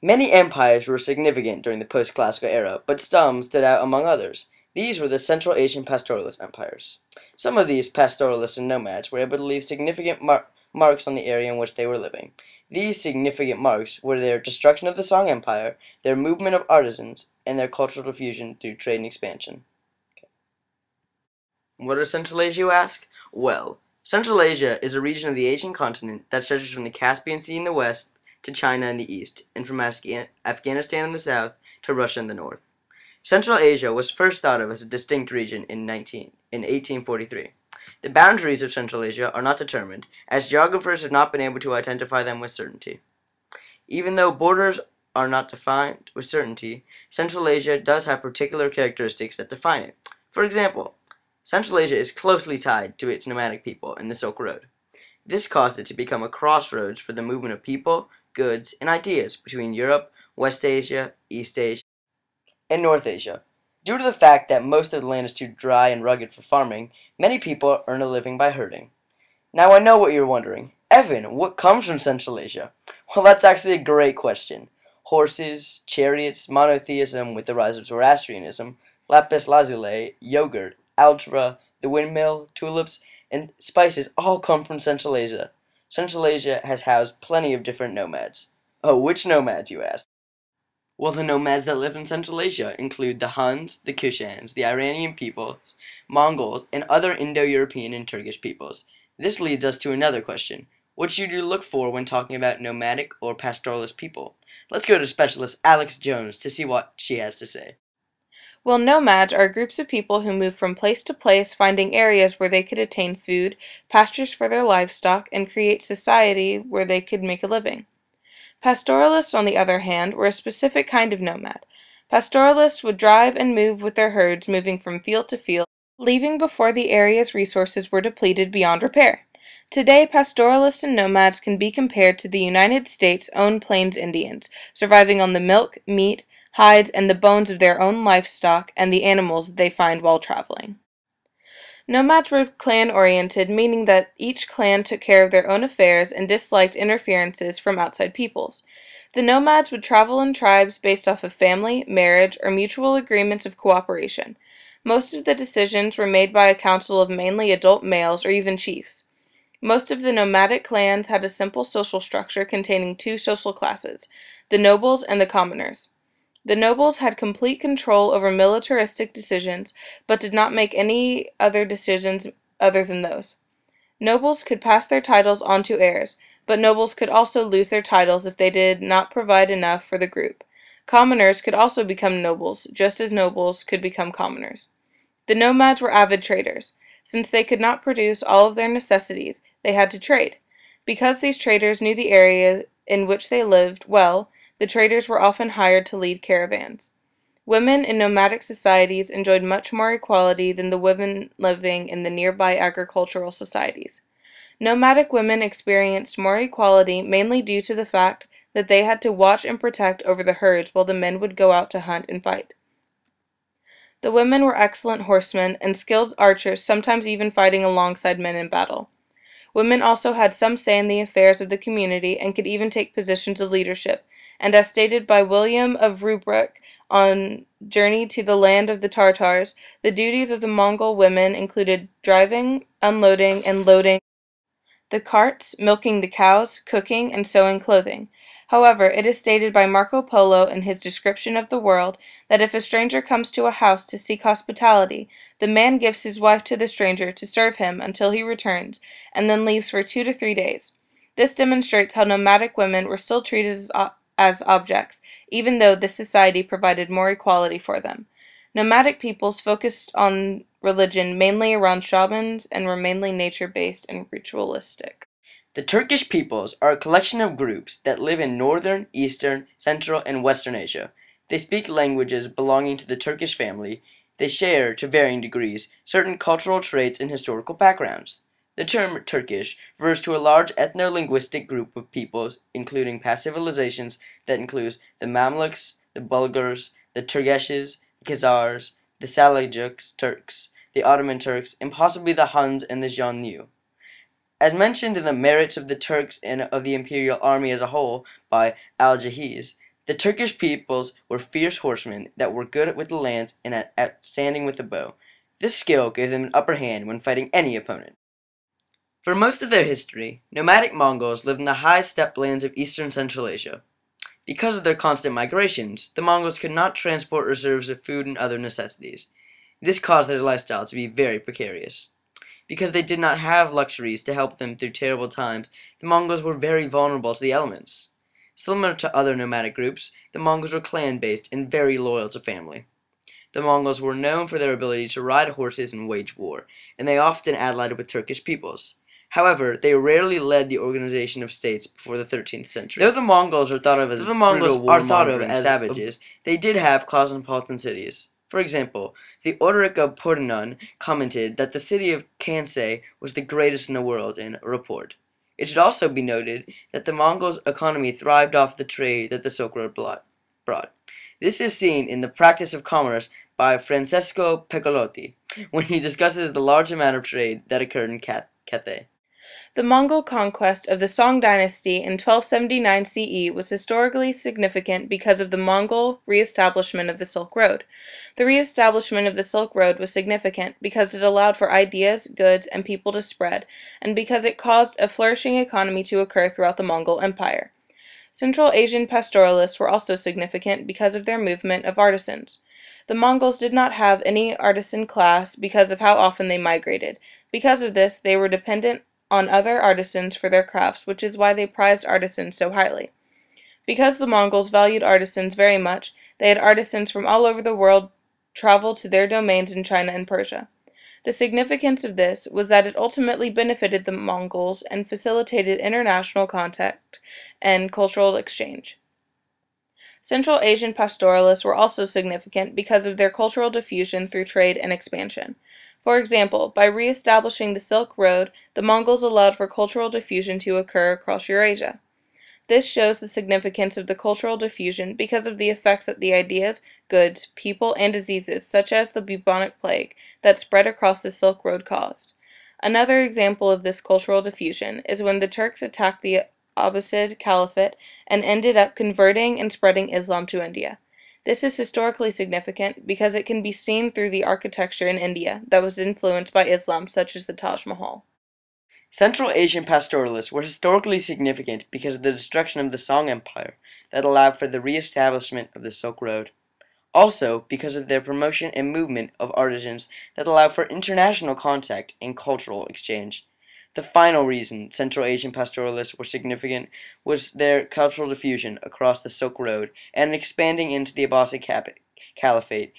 Many empires were significant during the post-classical era, but some stood out among others. These were the Central Asian pastoralist empires. Some of these pastoralists and nomads were able to leave significant marks on the area in which they were living. These significant marks were their destruction of the Song Empire, their movement of artisans, and their cultural diffusion through trade and expansion. What is Central Asia, you ask? Well, Central Asia is a region of the Asian continent that stretches from the Caspian Sea in the west to China in the east, and from Afghanistan in the south to Russia in the north. Central Asia was first thought of as a distinct region in 1843. The boundaries of Central Asia are not determined, as geographers have not been able to identify them with certainty. Even though borders are not defined with certainty, Central Asia does have particular characteristics that define it. For example, Central Asia is closely tied to its nomadic people in the Silk Road. This caused it to become a crossroads for the movement of people, goods, and ideas between Europe, West Asia, East Asia, and North Asia. Due to the fact that most of the land is too dry and rugged for farming, many people earn a living by herding. Now I know what you're wondering. Evan, what comes from Central Asia? Well, that's actually a great question. Horses, chariots, monotheism with the rise of Zoroastrianism, lapis lazuli, yogurt, algebra, the windmill, tulips, and spices all come from Central Asia. Central Asia has housed plenty of different nomads. Oh, which nomads, you ask? Well, the nomads that live in Central Asia include the Huns, the Kushans, the Iranian peoples, Mongols, and other Indo-European and Turkish peoples. This leads us to another question. What should you look for when talking about nomadic or pastoralist people? Let's go to specialist Alex Jones to see what she has to say. Well, nomads are groups of people who move from place to place, finding areas where they could attain food, pastures for their livestock, and create society where they could make a living. Pastoralists, on the other hand, were a specific kind of nomad. Pastoralists would drive and move with their herds, moving from field to field, leaving before the area's resources were depleted beyond repair. Today, pastoralists and nomads can be compared to the United States' own Plains Indians, surviving on the milk, meat, hides, and the bones of their own livestock and the animals they find while traveling. Nomads were clan-oriented, meaning that each clan took care of their own affairs and disliked interferences from outside peoples. The nomads would travel in tribes based off of family, marriage, or mutual agreements of cooperation. Most of the decisions were made by a council of mainly adult males or even chiefs. Most of the nomadic clans had a simple social structure containing two social classes, the nobles and the commoners. The nobles had complete control over militaristic decisions, but did not make any other decisions other than those. Nobles could pass their titles on to heirs, but nobles could also lose their titles if they did not provide enough for the group. Commoners could also become nobles, just as nobles could become commoners. The nomads were avid traders. Since they could not produce all of their necessities, they had to trade. Because these traders knew the area in which they lived well, the traders were often hired to lead caravans. Women in nomadic societies enjoyed much more equality than the women living in the nearby agricultural societies. Nomadic women experienced more equality mainly due to the fact that they had to watch and protect over the herds while the men would go out to hunt and fight. The women were excellent horsemen and skilled archers, sometimes even fighting alongside men in battle. Women also had some say in the affairs of the community and could even take positions of leadership, and as stated by William of Rubruck on Journey to the Land of the Tartars, the duties of the Mongol women included driving, unloading, and loading the carts, milking the cows, cooking, and sewing clothing. However, it is stated by Marco Polo in his description of the world that if a stranger comes to a house to seek hospitality, the man gives his wife to the stranger to serve him until he returns, and then leaves for 2 to 3 days. This demonstrates how nomadic women were still treated as objects, even though this society provided more equality for them. Nomadic peoples focused on religion mainly around shamans and were mainly nature-based and ritualistic. The Turkish peoples are a collection of groups that live in northern, eastern, central, and western Asia. They speak languages belonging to the Turkish family. They share, to varying degrees, certain cultural traits and historical backgrounds. The term Turkish refers to a large ethno-linguistic group of peoples, including past civilizations that includes the Mamluks, the Bulgars, the Turgeshes, the Khazars, the Seljuks Turks, the Ottoman Turks, and possibly the Huns and the Xiongnu. As mentioned in the Merits of the Turks and of the Imperial Army as a Whole by Al-Jahiz, The Turkish peoples were fierce horsemen that were good with the lance and at standing with the bow. This skill gave them an upper hand when fighting any opponent. For most of their history, nomadic Mongols lived in the high steppe lands of eastern Central Asia. Because of their constant migrations, the Mongols could not transport reserves of food and other necessities. This caused their lifestyle to be very precarious. Because they did not have luxuries to help them through terrible times, the Mongols were very vulnerable to the elements. Similar to other nomadic groups, the Mongols were clan-based and very loyal to family. The Mongols were known for their ability to ride horses and wage war, and they often allied with Turkish peoples. However, they rarely led the organization of states before the 13th century. Though the Mongols are thought of as savages, they did have cosmopolitan cities. For example, the Orderic of Pordenone commented that the city of Kansai was the greatest in the world in a report. It should also be noted that the Mongols' economy thrived off the trade that the Silk Road brought. This is seen in the Practice of Commerce by Francesco Peccolotti, when he discusses the large amount of trade that occurred in Cathay. The Mongol conquest of the Song dynasty in 1279 CE was historically significant because of the Mongol re-establishment of the Silk Road. The re-establishment of the Silk Road was significant because it allowed for ideas, goods, and people to spread, and because it caused a flourishing economy to occur throughout the Mongol Empire. Central Asian pastoralists were also significant because of their movement of artisans. The Mongols did not have any artisan class because of how often they migrated. Because of this, they were dependent on other artisans for their crafts, which is why they prized artisans so highly. Because the Mongols valued artisans very much, they had artisans from all over the world travel to their domains in China and Persia. The significance of this was that it ultimately benefited the Mongols and facilitated international contact and cultural exchange. Central Asian pastoralists were also significant because of their cultural diffusion through trade and expansion. For example, by re-establishing the Silk Road, the Mongols allowed for cultural diffusion to occur across Eurasia. This shows the significance of the cultural diffusion because of the effects that the ideas, goods, people, and diseases, such as the bubonic plague, that spread across the Silk Road caused. Another example of this cultural diffusion is when the Turks attacked the Abbasid Caliphate and ended up converting and spreading Islam to India. This is historically significant because it can be seen through the architecture in India that was influenced by Islam, such as the Taj Mahal. Central Asian pastoralists were historically significant because of the destruction of the Song Empire that allowed for the re-establishment of the Silk Road. Also, because of their promotion and movement of artisans that allowed for international contact and cultural exchange. The final reason Central Asian pastoralists were significant was their cultural diffusion across the Silk Road and expanding into the Abbasid Caliphate